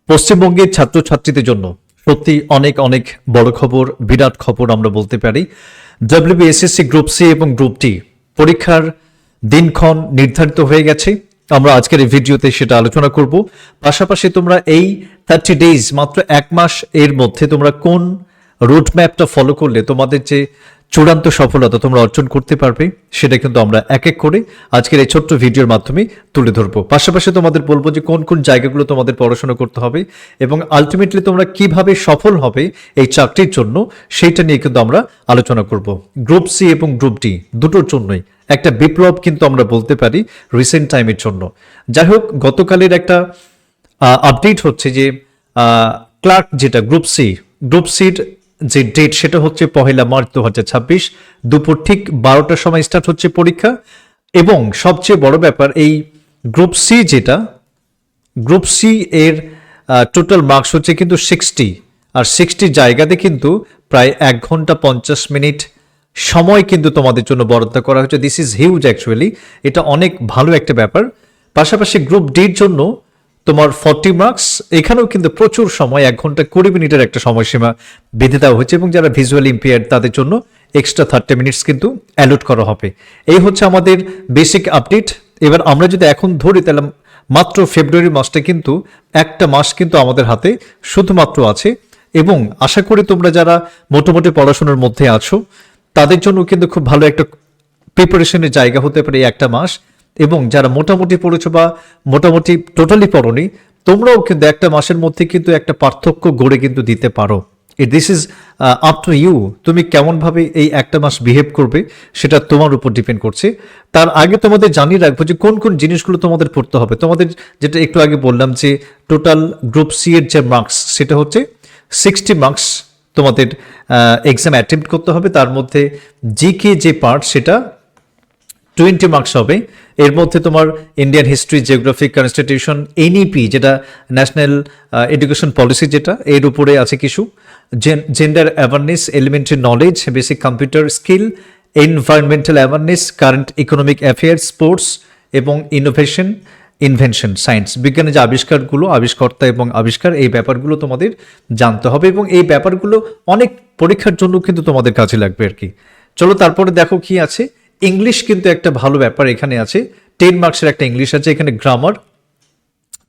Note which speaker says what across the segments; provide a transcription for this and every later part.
Speaker 1: পশ্চিমবঙ্গের ছাত্রছাত্রীদের জন্য সত্যি অনেক অনেক বড় খবর, বিরাট খবর আমরা বলতে পারি। ডব্লিউবিএসএসসি গ্রুপ সি এবং গ্রুপ ডি পরীক্ষার দিনক্ষণ নির্ধারিত হয়ে গেছে। আমরা আজকের এই ভিডিওতে সেটা আলোচনা করব। পাশাপাশি তোমরা এই 30 ডেজ, মাত্র এক মাস এর মধ্যে তোমরা কোন রুটম্যাপটা ফলো করলে তোমাদের যে চূড়ান্ত সফলতা তোমরা অর্জন করতে পারবে, সেটা কিন্তু আমরা এক এক করে আজকের এই ছোট্ট ভিডিওর মাধ্যমে তুলে ধরবো। পাশাপাশি তোমাদের বলবো যে কোন কোন জায়গাগুলো তোমাদের পড়াশোনা করতে হবে এবং আলটিমেটলি তোমরা কিভাবে সফল হবে এই চাকরির জন্য, সেইটা নিয়ে কিন্তু আমরা আলোচনা করব। গ্রুপ সি এবং গ্রুপ ডি দুটোর জন্যই একটা বিপ্লব কিন্তু আমরা বলতে পারি রিসেন্ট টাইমের জন্য। যাই হোক, গতকালের একটা আপডেট হচ্ছে যে ক্লার্ক যেটা গ্রুপ সির যে ডেট সেটা হচ্ছে 1 মার্চ 2026 দুপুর ঠিক 12টার সময় স্টার্ট হচ্ছে পরীক্ষা। এবং সবচেয়ে বড় ব্যাপার, এই গ্রুপ সি এর টোটাল মার্কস হচ্ছে কিন্তু 60, আর 60 জায়গাতে কিন্তু প্রায় 1 ঘন্টা 50 মিনিট সময় কিন্তু তোমাদের জন্য বরাদ্দ করা হয়েছে। দিস ইজ হিউজ অ্যাকচুয়ালি, এটা অনেক ভালো একটা ব্যাপার। পাশাপাশি গ্রুপ ডির জন্য তোমার 40 মার্কস, এখানেও কিন্তু প্রচুর সময়, 1 ঘন্টা 20 মিনিটের একটা সময়সীমা বেঁধে দেওয়া হয়েছে এবং যারা ভিজুয়ালি ইম্পেয়ার্ড তাদের জন্য এক্সট্রা 30 মিনিটস কিন্তু অ্যালট করা হবে। এই হচ্ছে আমাদের বেসিক আপডেট। এবার আমরা যদি এখন ধরি তাহলে মাত্র ফেব্রুয়ারি মাসটা কিন্তু একটা মাস কিন্তু আমাদের হাতে শুধুমাত্র আছে। এবং আশা করি তোমরা যারা মোটামুটি পড়াশোনার মধ্যে আছো তাদের জন্য কিন্তু খুব ভালো একটা প্রিপারেশনের জায়গা হতে পারে এই একটা মাস। এবং যারা মোটামুটি পড়েছো বা মোটামুটি টোটালি পড়োনি, তোমরাও কিন্তু একটা মাসের মধ্যে কিন্তু একটা পার্থক্য গড়ে কিন্তু দিতে পারো। This is up to you, তুমি কেমনভাবে এই একটা মাস বিহেভ করবে সেটা তোমার উপর ডিপেন্ড করছে। তার আগে তোমাদের জানিয়ে রাখবো যে কোন কোন জিনিসগুলো তোমাদের পড়তে হবে। তোমাদের যেটা একটু আগে বললাম যে টোটাল গ্রুপ সি এর যে মার্কস সেটা হচ্ছে 60 মার্কস তোমাদের এক্সাম অ্যাটেম্প্ট করতে হবে। তার মধ্যে জিকে যে পার্ট সেটা 20 মার্কস হবে। এর মধ্যে তোমার Indian history, geography, constitution, NEP যেটা ন্যাশনাল এডুকেশন পলিসি, যেটা এর উপরে আছে কিছু, gender awareness, elementary knowledge, basic computer skill, environmental awareness, current economic affairs, sports এবং ইনভেনশন, সায়েন্স, বিজ্ঞানের যে আবিষ্কর্তা এবং আবিষ্কার, এই ব্যাপারগুলো তোমাদের জানতে হবে এবং এই ব্যাপারগুলো অনেক পরীক্ষার জন্য কিন্তু তোমাদের কাজে লাগবে আর কি। চলো তারপরে দেখো কি আছে। ইংলিশ কিন্তু একটা ভালো ব্যাপার এখানে আছে, 10 মার্কসের একটা ইংলিশ আছে। এখানে গ্রামার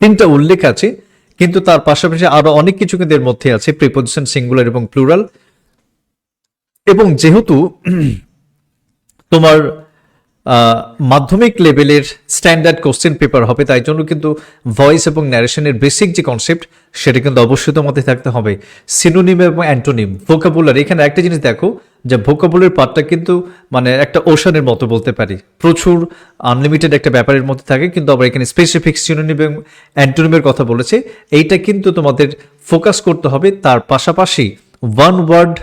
Speaker 1: 3টা উল্লেখ আছে, কিন্তু তার পাশাপাশি আরো অনেক কিছু কিন্তু এর মধ্যে আছে, প্রিপোজিশন, সিঙ্গুলার এবং প্লুরাল। এবং যেহেতু তোমার মাধ্যমিক লেভেলের স্ট্যান্ডার্ড কোশ্চেন পেপার হবে, তাই জন্য কিন্তু ভয়েস এবং ন্যারেশনের বেসিক যে কনসেপ্ট সেটা কিন্তু অবশ্যই তোমাদের থাকতে হবে। সিনোনিম এবং অ্যান্টোনিম, ভোকাবুলারি, এখানে একটা জিনিস দেখো যে ভোকাবুলারির পার্টটা কিন্তু মানে একটা ওশানের মতো বলতে পারি, প্রচুর আনলিমিটেড একটা ব্যাপারের মধ্যে থাকে, কিন্তু আবার এখানে স্পেসিফিক সিনোনিম এবং অ্যান্টোনিমের কথা বলেছে, এইটা কিন্তু তোমাদের ফোকাস করতে হবে। তার পাশাপাশি ওয়ান ওয়ার্ড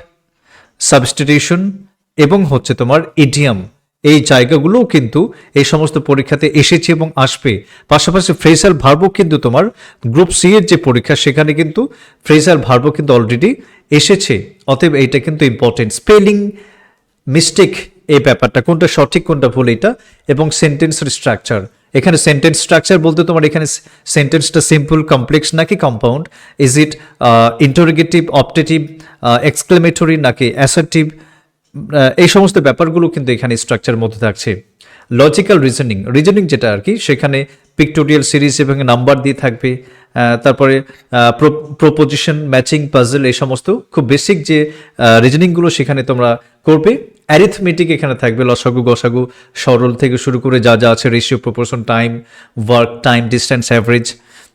Speaker 1: সাবস্টিটিউশন এবং হচ্ছে তোমার ইডিয়াম, এই জায়গাগুলোও কিন্তু এই সমস্ত পরীক্ষাতে এসেছে এবং আসবে। পাশাপাশি ফ্রেজাল ভার্বও কিন্তু তোমার গ্রুপ সি এর যে পরীক্ষা সেখানে কিন্তু ফ্রেজাল ভার্বও কিন্তু অলরেডি এসেছে। অতএব এইটা কিন্তু ইম্পর্টেন্ট। স্পেলিং মিস্টেক, এই ব্যাপারটা কোনটা সঠিক কোনটা ভুল এটা, এবং সেন্টেন্সের স্ট্রাকচার। এখানে সেন্টেন্স স্ট্রাকচার বলতে তোমার এখানে সেন্টেন্সটা সিম্পল, কমপ্লেক্স নাকি compound, is it interrogative, optative, exclamatory নাকি অ্যাসার্টিভ, এই সমস্ত ব্যাপারগুলো কিন্তু এখানে স্ট্রাকচারের মধ্যে থাকছে। লজিক্যাল রিজনিং যেটা আর কি, সেখানে পিক্টোরিয়াল সিরিজ এবং নাম্বার দিয়ে থাকবে। তারপরে প্রপোজিশন, ম্যাচিং, পাজল, এই সমস্ত খুব বেসিক যে রিজনিংগুলো সেখানে তোমরা করবে। অ্যারিথমেটিক এখানে থাকবে, লসাগু, গসাগু, সরল থেকে শুরু করে যা যা আছে, ratio, proportion, time, work, time, distance, average,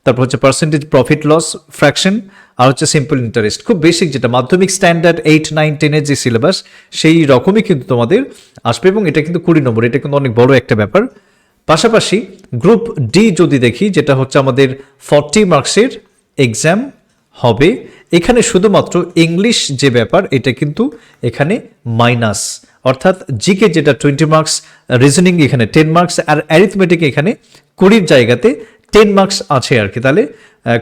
Speaker 1: তারপর হচ্ছে পার্সেন্টেজ, প্রফিট লস, ফ্র্যাকশন, আর হচ্ছে সিম্পল ইন্টারেস্ট। খুব বেসিক যেটা মাধ্যমিক স্ট্যান্ডার্ড 8, 9, 10-এর যে সিলেবাস সেই রকমই কিন্তু তোমাদের আসবে এবং এটা কিন্তু 20 নম্বর, এটা কিন্তু অনেক বড় একটা ব্যাপার। পাশাপাশি গ্রুপ ডি যদি দেখি, যেটা হচ্ছে আমাদের 40 মার্কসের এক্সাম হবে। এখানে শুধুমাত্র ইংলিশ যে ব্যাপার এটা কিন্তু এখানে মাইনাস, অর্থাৎ জিকে যেটা 20 মার্কস, রিজনিং এখানে 10 মার্কস, আর অ্যারিথমেটিক এখানে 20 জায়গাতে 10 মার্কস আছে আর কি। তাহলে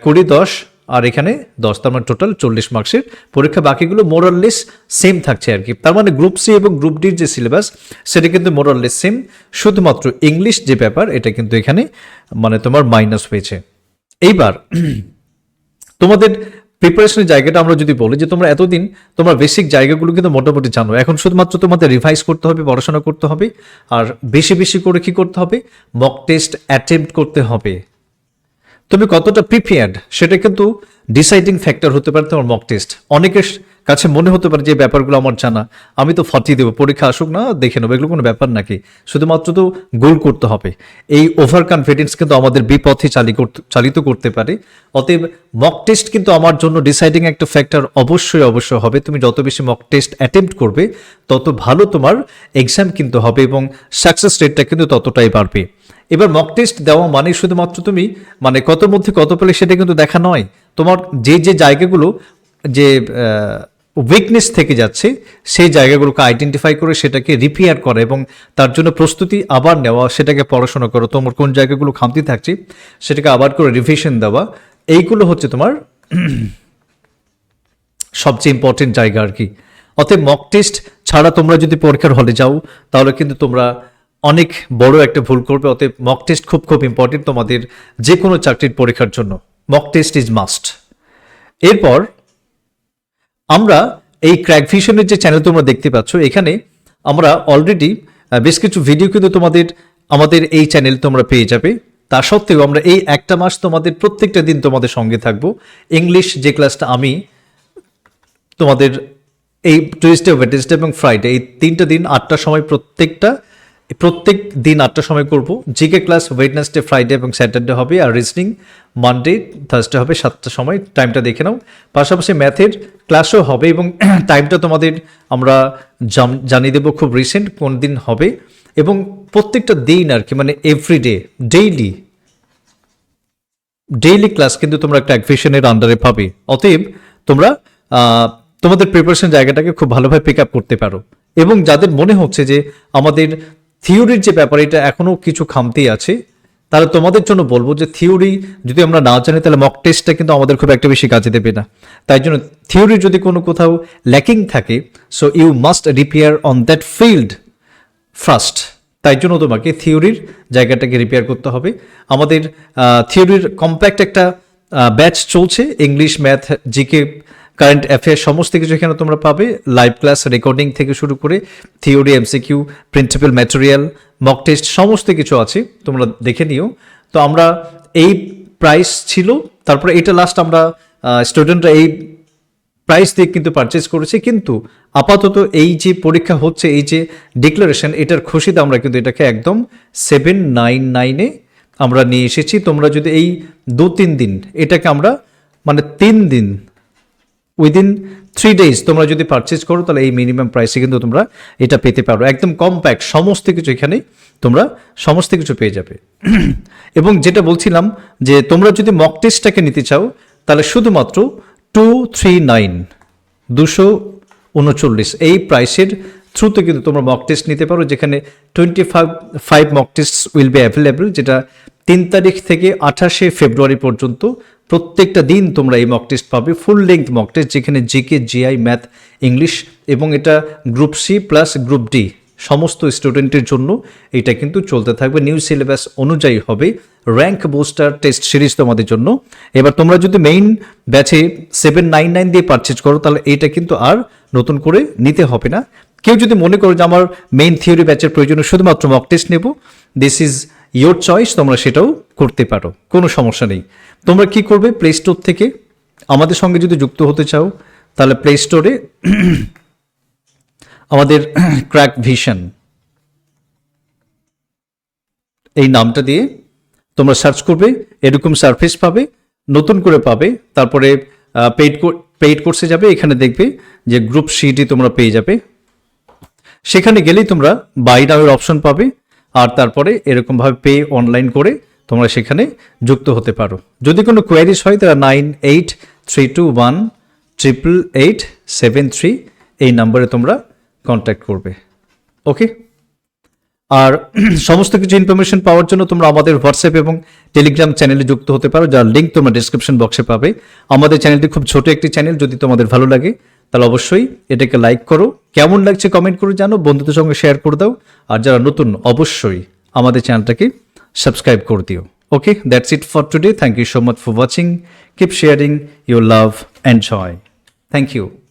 Speaker 1: 20, 10 আর এখানে 10, তার মানে টোটাল 40 মার্কসের পরীক্ষা। বাকিগুলো মোরাললেস সেম থাকছে আর কি। তার মানে গ্রুপ সি এবং গ্রুপ ডির যে সিলেবাস সেটা কিন্তু মোরাললেস সেম, শুধুমাত্র ইংলিশ যে ব্যাপার এটা কিন্তু এখানে মানে তোমার মাইনাস হয়েছে। এইবার তোমাদের প্রিপারেশনের জায়গাটা আমরা যদি বলি যে তোমরা এতদিন তোমরা বেসিক জায়গাগুলো কিন্তু মোটামুটি জানো, এখন শুধুমাত্র তোমাদের রিভাইজ করতে হবে, পড়াশোনা করতে হবে, আর বেশি বেশি করে কি করতে হবে, মক টেস্ট অ্যাটেম্প্ট করতে হবে। তুমি কতটা প্রিপেয়ার্ড সেটা কিন্তু ডিসাইডিং ফ্যাক্টর হতে পারে তোমার মক টেস্ট। অনেকের কাছে মনে হতে পারে যে ব্যাপারগুলো আমার জানা, আমি তো ফাটিয়ে দেবো, পরীক্ষা আসুক না দেখে নেবো, এগুলো কোনো ব্যাপার নাকি, শুধুমাত্র তো গোল করতে হবে। এই ওভার কনফিডেন্স কিন্তু আমাদের বিপথে চালিত করতে পারে। অতএব মক টেস্ট কিন্তু আমার জন্য ডিসাইডিং একটা ফ্যাক্টর অবশ্যই অবশ্যই হবে। তুমি যত বেশি মক টেস্ট অ্যাটেম্প্ট করবে তত ভালো তোমার এক্সাম কিন্তু হবে এবং সাকসেস রেটটা কিন্তু ততটাই বাড়বে। এবার মক টেস্ট দেওয়া মানে শুধুমাত্র তুমি মানে কত মধ্যে কত পেলে সেটা কিন্তু দেখা নয়, তোমার যে যে জায়গাগুলো যে উইকনেস থেকে যাচ্ছে সেই জায়গাগুলোকে আইডেন্টিফাই করে সেটাকে রিপেয়ার করা এবং তার জন্য প্রস্তুতি আবার নেওয়া, সেটাকে পড়াশোনা করো, তোমার কোন জায়গাগুলো খামতি থাকছে সেটাকে আবার করে রিভিশন দেওয়া, এইগুলো হচ্ছে তোমার সবচেয়ে ইম্পর্টেন্ট জায়গা আর কি। অতএব মক টেস্ট ছাড়া তোমরা যদি পরীক্ষার হলে যাও তাহলে কিন্তু তোমরা অনেক বড় একটা ভুল করবে। অতএব মক টেস্ট খুব খুব ইম্পর্টেন্ট তোমাদের যে কোনো চাকরির পরীক্ষার জন্য, মক টেস্ট ইজ মাস্ট। এরপর আমরা এই ক্র্যাক ভিশনের যে চ্যানেল তোমরা দেখতে পাচ্ছ, এখানে আমরা অলরেডি বেশ কিছু ভিডিও কিন্তু আমাদের এই চ্যানেল তোমরা পেয়ে যাবে। তা সত্ত্বেও আমরা এই একটা মাস তোমাদের প্রত্যেকটা দিন তোমাদের সঙ্গে থাকবো। ইংলিশ যে ক্লাসটা আমি তোমাদের এই টুইসডে, ওয়েডনেসডে এবং ফ্রাইডে এই 3টা দিন 8টার সময় প্রত্যেক দিন 8টার সময় করব। জিকে ক্লাস ওয়েডনেসডে, ফ্রাইডে এবং স্যাটারডে হবে, আর রিজনিং মানডে, থার্সডে হবে 7টার সময়, টাইমটা দেখে নাও। পাশাপাশি ম্যাথের ক্লাসও হবে এবং টাইমটা তোমাদের আমরা জানিয়ে দেবো খুব রিসেন্ট কোন দিন হবে। এবং প্রত্যেকটা দিন আর কি মানে এভরিডে ডেইলি ক্লাস কিন্তু তোমরা একটা অ্যাডমিশনের আন্ডারে পাবে। অতএব তোমরা তোমাদের প্রিপারেশন জায়গাটাকে খুব ভালোভাবে পিক আপ করতে পারো। এবং যাদের মনে হচ্ছে যে আমাদের থিওরির যে ব্যাপার এটা এখনো কিছু খামতি আছে, তাহলে তোমাদের জন্য বলবো যে থিওরি যদি আমরা না জানি তাহলে মক টেস্টটা কিন্তু আমাদের খুব একটা বেশি কাজে দেবে না। তাই জন্য থিওরি যদি কোথাও ল্যাকিং থাকে, so you must repair on that field first. তাই জন্য তোমাকে থিওরির জায়গাটাকে রিপেয়ার করতে হবে। আমাদের থিওরির কম্প্যাক্ট একটা ব্যাচ চলছে, English, math, GK, current affair সমস্ত কিছু এখানে তোমরা পাবে। লাইভ ক্লাস, রেকর্ডিং থেকে শুরু করে theory, MCQ, principal material, mock test সমস্ত কিছু আছে, তোমরা দেখে নিও। তো আমরা এই প্রাইস ছিল, তারপরে এটা লাস্ট আমরা স্টুডেন্টরা এই প্রাইস দিয়ে কিন্তু পারচেজ করেছি, কিন্তু আপাতত এই যে পরীক্ষা হচ্ছে, এই যে ডিক্লারেশন, এটার খুশিতে আমরা কিন্তু এটাকে একদম 799-এ আমরা নিয়ে এসেছি। তোমরা যদি এই 2-3 দিন এটাকে আমরা মানে 3 দিন উইদিন 3 days তোমরা যদি পারচেজ করো তাহলে এই মিনিমাম প্রাইসে কিন্তু তোমরা এটা পেতে পারো। একদম কম্প্যাক্ট সমস্ত কিছু এখানে তোমরা সমস্ত কিছু পেয়ে যাবে। এবং যেটা বলছিলাম যে তোমরা যদি মক টেস্টটাকে নিতে চাও তাহলে শুধুমাত্র 239 এই প্রাইসের থ্রুতে কিন্তু তোমরা মক টেস্ট নিতে পারো, যেখানে 25 mock test will be available, যেটা 3 তারিখ থেকে 28শে ফেব্রুয়ারি পর্যন্ত প্রত্যেকটা দিন তোমরা এই মক টেস্ট পাবে, ফুল লেন্থ মক টেস্ট, যেখানে জিকে, জিআই, ম্যাথ, ইংলিশ এবং এটা group C plus group D সমস্ত স্টুডেন্টের জন্য এটা কিন্তু চলতে থাকবে। নিউ সিলেবাস অনুযায়ী হবে, র্যাঙ্ক বুস্টার টেস্ট সিরিজ তোমাদের জন্য। এবার তোমরা যদি মেইন ব্যাচে 799 দিয়ে পারচেজ করো তাহলে এটা কিন্তু আর নতুন করে নিতে হবে না। কেউ যদি মনে করো যে আমার মেইন থিওরি ব্যাচের প্রয়োজনে শুধুমাত্র মক টেস্ট নেব, দিস ইজ ইয়োর চয়েস, তোমরা সেটাও করতে পারো, কোনো সমস্যা নেই। তোমরা কি করবে, প্লে স্টোর থেকে আমাদের সঙ্গে যদি যুক্ত হতে চাও তাহলে প্লে স্টোরে আমাদের ক্র্যাক ভিশন এই নামটা দিয়ে তোমরা সার্চ করবে, এরকম সার্ফেস পাবে, নতুন করে পাবে। তারপরে পেইড কোর্সে যাবে, এখানে দেখবে যে গ্রুপ সিডি তোমরা পেয়ে যাবে, সেখানে গেলেই তোমরা বাই নাওয়ের অপশন পাবে। আর তারপরে এরকমভাবে পে অনলাইন করে তোমরা সেখানে যুক্ত হতে পারো। যদি কোনো কোয়ারিজ হয় তারা 9832188873 এই নাম্বারে তোমরা কন্ট্যাক্ট করবে। ওকে, আর সমস্ত কিছু ইনফরমেশন পাওয়ার জন্য তোমরা আমাদের হোয়াটসঅ্যাপ এবং টেলিগ্রাম চ্যানেলে যুক্ত হতে পারো, যার লিঙ্ক তোমরা ডিসক্রিপশন বক্সে পাবে। আমাদের চ্যানেলটি খুব ছোট একটি চ্যানেল, যদি তোমাদের ভালো লাগে তাহলে অবশ্যই এটাকে লাইক করো, কেমন লাগছে কমেন্ট করে জানো, বন্ধুদের সঙ্গে শেয়ার করে দাও, আর যারা নতুন অবশ্যই আমাদের চ্যানেলটাকে সাবস্ক্রাইব করে দিও। Okay, that's it for today. Thank you so much for watching. Keep sharing your love and joy. Thank you.